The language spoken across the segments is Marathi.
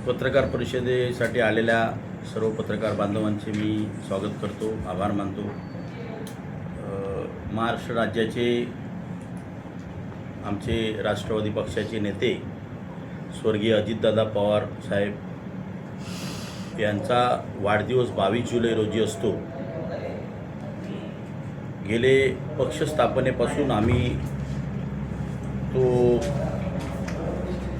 पत्रकार परिषदेसाठी आलेल्या सर्व पत्रकार बांधवांचे मी स्वागत करतो, आभार मानतो। महाराष्ट्र राज्याचे आमचे राष्ट्रवादी पक्षाचे नेते स्वर्गीय अजितदादा पवार साहेब यांचा वाढदिवस 22 जुलै रोजी असतो। गेले पक्ष स्थापनेपासून आम्ही तो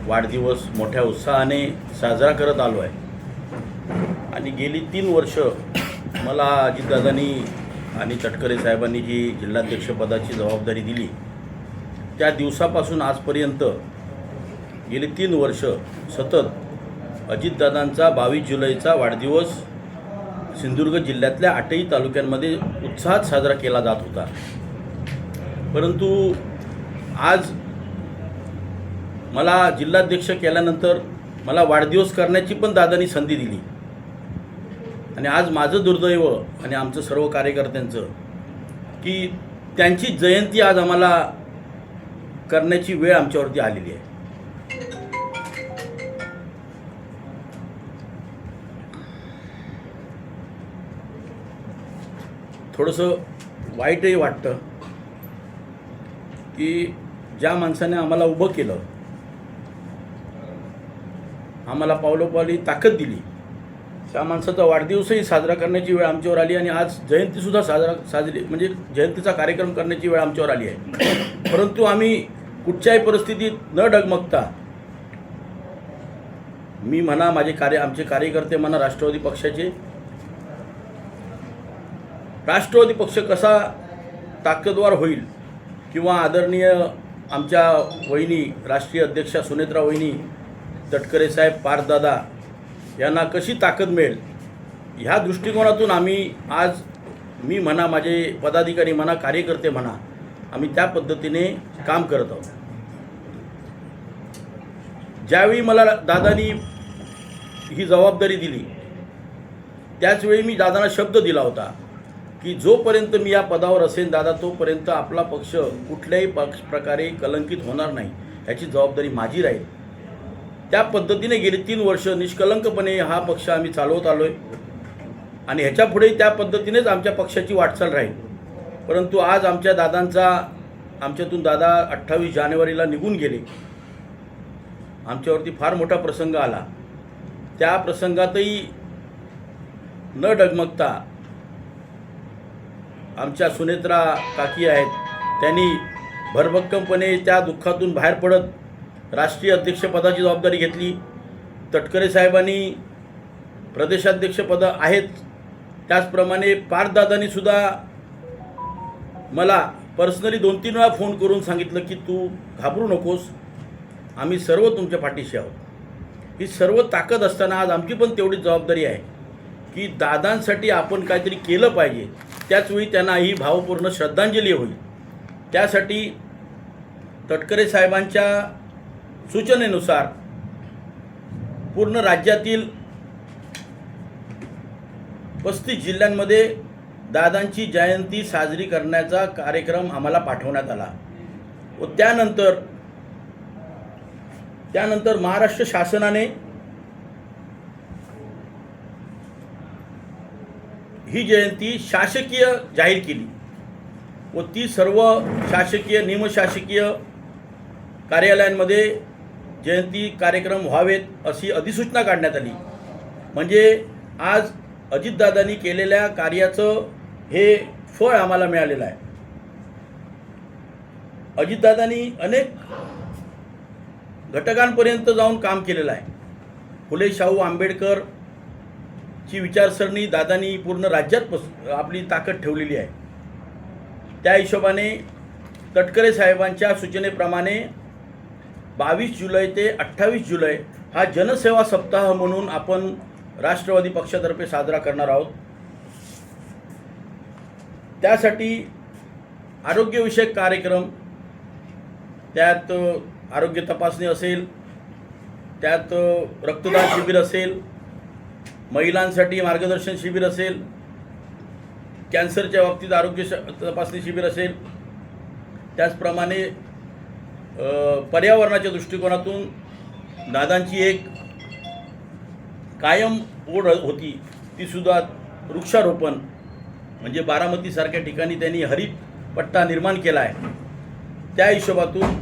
वाढदिवस मोठ्या उत्साहाने साजरा करत आलो आहे आणि गेली 3 वर्ष मला अजितदादांनी आणि तटकरे साहेबांनी जी जिल्हाध्यक्षपदाची जबाबदारी दिली त्या दिवसापासून आजपर्यंत गेली 3 वर्ष सतत अजितदादांचा 22 जुलैचा वाढदिवस सिंधुदुर्ग जिल्ह्यातल्या 8ही तालुक्यांमध्ये उत्साहात साजरा केला जात होता। परंतु आज मला जिल्हाध्यक्ष केल्यानंतर मला वाढदिवस करण्याची पण दादांनी संधी दिली आणि आज माझं दुर्दैव आणि आमचं सर्व कार्यकर्त्यांचं की त्यांची जयंती आज आम्हाला करण्याची वेळ आमच्यावरती आलेली आहे। थोडंसं वाईटही वाटतं की ज्या माणसाने आम्हाला उभं केलं, आम्हाला पावलोपावली ताकद दिली, त्या माणसाचा वाढदिवसही साजरा करण्याची वेळ आमच्यावर आली आणि आज जयंतीसुद्धा साजरी म्हणजे जयंतीचा कार्यक्रम करण्याची वेळ आमच्यावर आली आहे। परंतु आम्ही कुठच्याही परिस्थितीत न डगमगता मी म्हणा, आमचे कार्यकर्ते म्हणा, राष्ट्रवादी पक्ष कसा ताकदवार होईल किंवा आदरणीय आमच्या वहिनी राष्ट्रीय अध्यक्षा सुनेत्रा वहिनी तटकरे साहेब पारदादा यांना कशी ताकद मिळेल ह्या दृष्टिकोनातून आम्ही आज मी म्हणा, माझे पदाधिकारी म्हणा, कार्यकर्ते म्हणा, आम्ही त्या पद्धतीने काम करत आहोत। ज्यावेळी मला दादांनी ही जबाबदारी दिली त्याचवेळी मी दादांना शब्द दिला होता की जोपर्यंत मी या पदावर असेन दादा, तोपर्यंत आपला पक्ष कुठल्याही प्रकारे कलंकित होणार नाही, याची जबाबदारी माझी राहील। त्या पद्धतीने गेली 3 वर्ष निष्कलंकपणे हा पक्ष आम्ही चालवत आलो आहे आणि ह्याच्यापुढेही त्या पद्धतीनेच आमच्या पक्षाची वाटचाल राहील। परंतु आज आमच्यातून दादा 28 जानेवारीला निघून गेले। आमच्यावरती फार मोठा प्रसंग आला। त्या प्रसंगातही न डगमगता आमच्या सुनेत्रा काकी आहेत, त्यांनी भरभक्कमपणे त्या दुःखातून बाहेर पडत राष्ट्रीय अध्यक्षपदाची जबाबदारी घेतली। तटकरे साहेबांनी प्रदेशाध्यक्षपद आहेत, त्याचप्रमाणे पारदादांनी सुद्धा मला पर्सनली 2-3 वेळा फोन करून सांगितलं की तू घाबरू नकोस, आम्ही सर्व तुमच्या पाठीशी आहोत। ही सर्व ताकद असताना आज आमची पण तेवढीच जबाबदारी आहे की दादांसाठी आपण काहीतरी केलं पाहिजे, त्याचवेळी त्यांना ही भावपूर्ण श्रद्धांजली होईल। त्यासाठी तटकरे साहेबांच्या सूचनेनुसार पूर्ण राज्यातील 35 जिल्ह्यांमध्ये दादांची जयंती साजरी करण्याचा कार्यक्रम आम्हाला पाठवण्यात आला व त्यानंतर महाराष्ट्र शासनाने ही जयंती शासकीय जाहीर केली व ती सर्व शासकीय निमशासकीय कार्यालयांमध्ये जयंती कार्यक्रम व्हावेत अशी अधिसूचना काढण्यात आली। म्हणजे आज अजितदादांनी केलेल्या कार्याचं हे फळ आम्हाला मिळालेलं आहे। अजितदादांनी अनेक घटकांपर्यंत जाऊन काम केलेलं आहे। फुले शाहू आंबेडकरची विचारसरणी दादांनी पूर्ण राज्यात आपली ताकद ठेवलेली आहे। त्या हिशोबाने तटकरे साहेबांच्या सूचनेप्रमाणे 22 जुलै ते 28 जुलै हा जनसेवा सप्ताह म्हणून आपण राष्ट्रवादी पक्षातर्फे साजरा करणार आहोत। त्यासाठी आरोग्यविषयक कार्यक्रम, त्यात आरोग्य तपासणी असेल, त्यात रक्तदान शिबिर असेल, महिलांसाठी मार्गदर्शन शिबिर असेल, कॅन्सरच्या बाबतीत आरोग्य तपासणी शिबिर असेल, त्याचप्रमाणे पर्यावरणाच्या दृष्टिकोनातून दादांची एक कायम ओढ होती, तीसुद्धा वृक्षारोपण. म्हणजे बारामतीसारख्या ठिकाणी त्यांनी हरित पट्टा निर्माण केला आहे. त्या हिशोबातून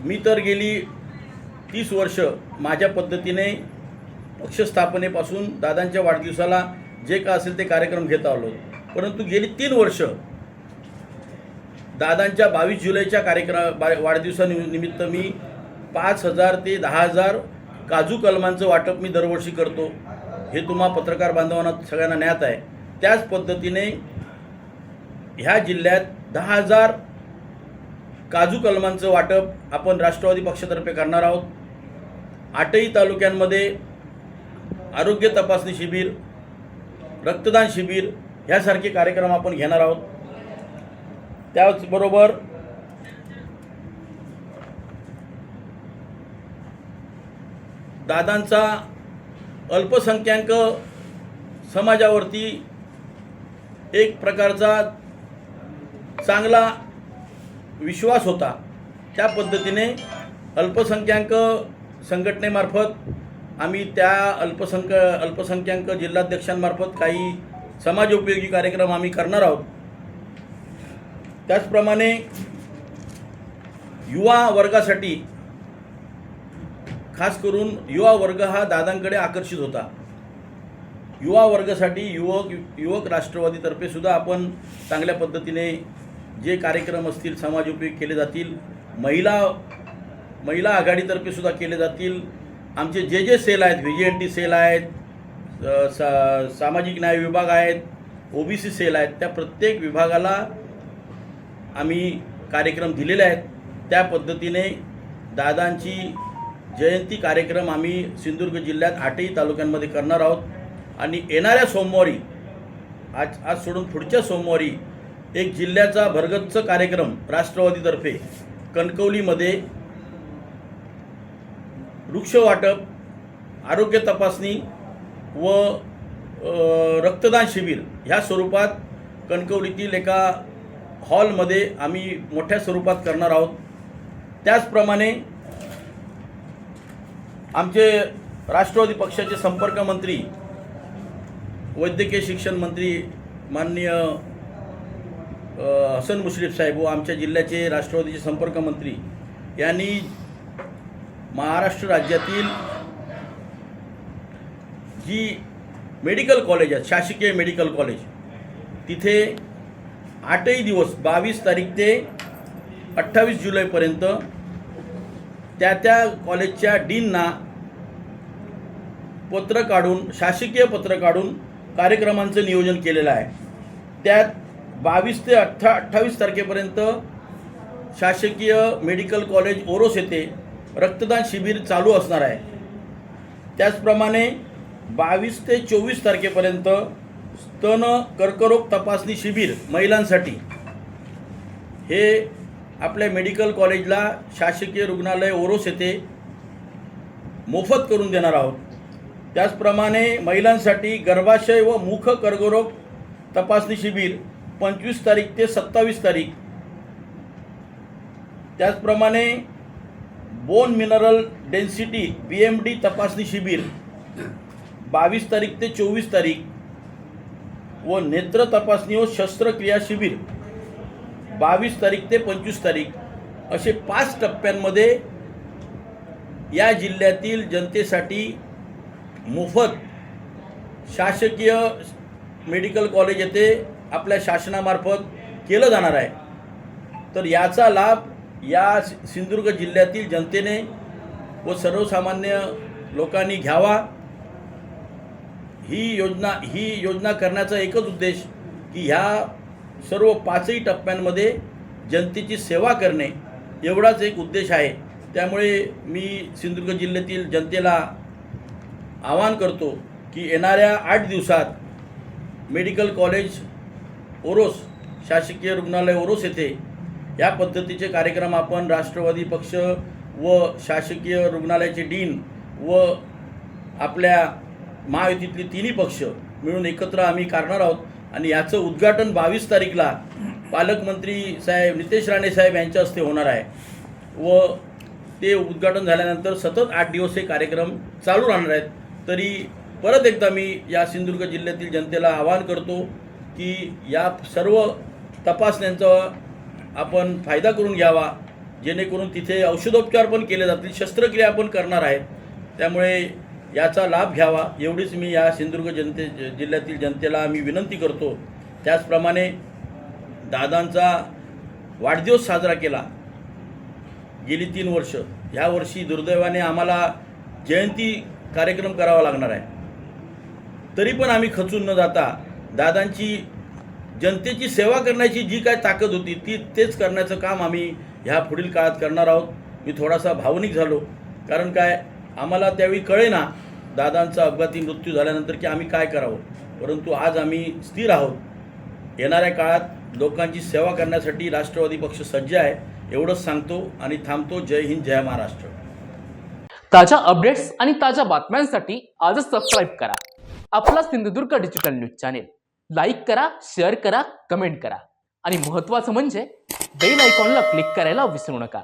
मी तर गेली 30 वर्ष माझ्या पद्धतीने पक्षस्थापनेपासून दादांच्या वाढदिवसाला जे का असेल ते कार्यक्रम घेत आलो. परंतु गेली 3 वर्ष दादांच्या 22 जुलैच्या वाढदिवसानिमित्त मी 5,000 ते 10,000 काजू कलमांचं वाटप मी दरवर्षी करतो. हे तुम्हा पत्रकार बांधवांना सगळ्यांना ज्ञात आहे. त्याच पद्धतीने ह्या जिल्ह्यात 10,000 काजू कलमांचं वाटप आपण राष्ट्रवादी पक्षातर्फे करणार आहोत. 8ही तालुक्यांमध्ये आरोग्य तपासणी शिबिर, रक्तदान शिबिर ह्यासारखे कार्यक्रम आपण घेणार आहोत. त्याचबरोबर दादांचा अल्पसंख्याक समाजावरती एक प्रकारचा चांगला विश्वास होता. त्या पद्धतीने अल्पसंख्याक संघटनेमार्फत आम्ही त्या अल्पसंख्याक जिल्हाध्यक्षांमार्फत काही समाजोपयोगी कार्यक्रम आम्ही करणार आहोत. त्याचप्रमाणे युवा वर्गासाठी, खास करून युवा वर्ग हा दादांकडे आकर्षित होता. युवा वर्गासाठी युवक राष्ट्रवादीतर्फे सुद्धा आपण चांगल्या पद्धतीने जे कार्यक्रम असतील समाजोपयोगी केले जातील. महिला आघाडीतर्फे सुद्धा केले जातील. आमचे जे सेल आहेत, व्हीजीएनटी सेल आहेत, सामाजिक न्याय विभाग आहेत, ओबीसी सेल आहेत, त्या प्रत्येक विभागाला आम्ही कार्यक्रम दिलेले आहेत. त्या पद्धतीने दादांची जयंती कार्यक्रम आम्ही सिंधुदुर्ग जिल्ह्यात 8ही तालुक्यांमध्ये करणार आहोत. आणि येणाऱ्या सोमवारी, आज सोडून पुढच्या सोमवारी एक जिल्ह्याचा भरगच्च कार्यक्रम राष्ट्रवादीतर्फे कणकवलीमध्ये वृक्ष वाटप, आरोग्य तपासणी व रक्तदान शिबिर ह्या स्वरूपात कणकवलीतील एका हॉलमध्ये आम्ही मोठ्या स्वरूपात करणार आहोत. त्याचप्रमाणे आमचे राष्ट्रवादी पक्षाचे संपर्क मंत्री, वैद्यकीय शिक्षण मंत्री माननीय हसन मुश्रीफ साहेब व आमच्या जिल्ह्याचे राष्ट्रवादीचे संपर्क मंत्री यांनी महाराष्ट्र राज्यातील जी मेडिकल कॉलेज आहेत, शासकीय मेडिकल कॉलेज, तिथे 8ही दिवस 22 तारीख ते 28 जुलैपर्यंत त्या कॉलेजच्या डीनना पत्र काढून, शासकीय पत्र काढून कार्यक्रमांचं नियोजन केलेलं आहे. त्यात 22 ते 28 तारखेपर्यंत शासकीय मेडिकल कॉलेज ओरोस येथे रक्तदान शिबिर चालू असणार आहे. त्याचप्रमाणे 22 ते 24 तारखेपर्यंत स्तन कर्करोग तपासणी शिबिर महिलांसाठी हे आपल्या मेडिकल कॉलेजला शासकीय रुग्णालय ओरोस येथे मोफत करून देणार आहोत. त्याचप्रमाणे महिलांसाठी गर्भाशय व मुख कर्करोग तपासणी शिबिर 25 तारीख ते 27 तारीख. त्याचप्रमाणे बोन मिनरल डेन्सिटी BMD तपासणी शिबिर 22 तारीख ते 24 तारीख व नेत्र तपासणी व शस्त्रक्रिया शिबिर 22 तारीख ते 25 तारीख असे 5 टप्प्यांमध्ये या जिल्ह्यातील जनतेसाठी मोफत शासकीय मेडिकल कॉलेज येथे आपल्या शासनामार्फत केलं जाणार आहे. तर याचा लाभ या सिंधुदुर्ग जिल्ह्यातील जनतेने व सर्वसामान्य लोकांनी घ्यावा. ही योजना करण्याचा एकच उद्देश की ह्या सर्व 5ही टप्प्यांमध्ये जनतेची सेवा करणे एवढाच एक उद्देश आहे. त्यामुळे मी सिंधुदुर्ग जिल्ह्यातील जनतेला आवाहन करतो की येणाऱ्या 8 दिवसात मेडिकल कॉलेज ओरोस, शासकीय रुग्णालय ओरोस येथे या पद्धतीचे कार्यक्रम आपण राष्ट्रवादी पक्ष व शासकीय रुग्णालयाचे डीन व आपल्या महायुतीतले तिन्ही पक्ष मिळून एकत्र आम्ही करणार आहोत. आणि याचं उद्घाटन 22 तारीखला पालकमंत्री साहेब नितेश राणे साहेब यांच्या हस्ते होणार आहे व ते उद्घाटन झाल्यानंतर सतत 8 दिवस हे कार्यक्रम चालू राहणार आहेत. तरी परत एकदा मी या सिंधुदुर्ग जिल्ह्यातील जनतेला आवाहन करतो की या सर्व तपासण्यांचा आपण फायदा करून घ्यावा, जेणेकरून तिथे औषधोपचार पण केले जातील, शस्त्रक्रिया पण करणार आहेत. त्यामुळे याचा लाभ घ्यावा एवढीच मी या सिंधुदुर्ग जिल्ह्यातील जनतेला मी विनंती करतो. त्याचप्रमाणे दादांचा वाढदिवस साजरा केला गेली 3 वर्ष. ह्या वर्षी दुर्दैवाने आम्हाला जयंती कार्यक्रम करावा लागणार आहे. तरी पण आम्ही खचून न जाता दादांची जनतेची सेवा करण्याची जी काय ताकद होती तेच करण्याचं काम आम्ही ह्या पुढील काळात करणार आहोत. मी थोडासा भावनिक झालो, कारण काय आम्हाला त्यावेळी कळेना दादांचा अपघाती मृत्यू झाल्यानंतर की आम्ही काय करावं. परंतु आज आम्ही स्थिर आहोत. येणाऱ्या काळात लोकांची सेवा करण्यासाठी राष्ट्रवादी पक्ष सज्ज आहे एवढंच सांगतो आणि थांबतो. जय हिंद, जय महाराष्ट्र. ताज्या अपडेट्स आणि ताज्या बातम्यांसाठी आजच सबस्क्राईब करा आपला Sindhudurg digital news channel. Like करा, शेअर करा, कमेंट करा आणि महत्त्वाचं म्हणजे बेल आयकॉनला क्लिक करायला विसरू नका.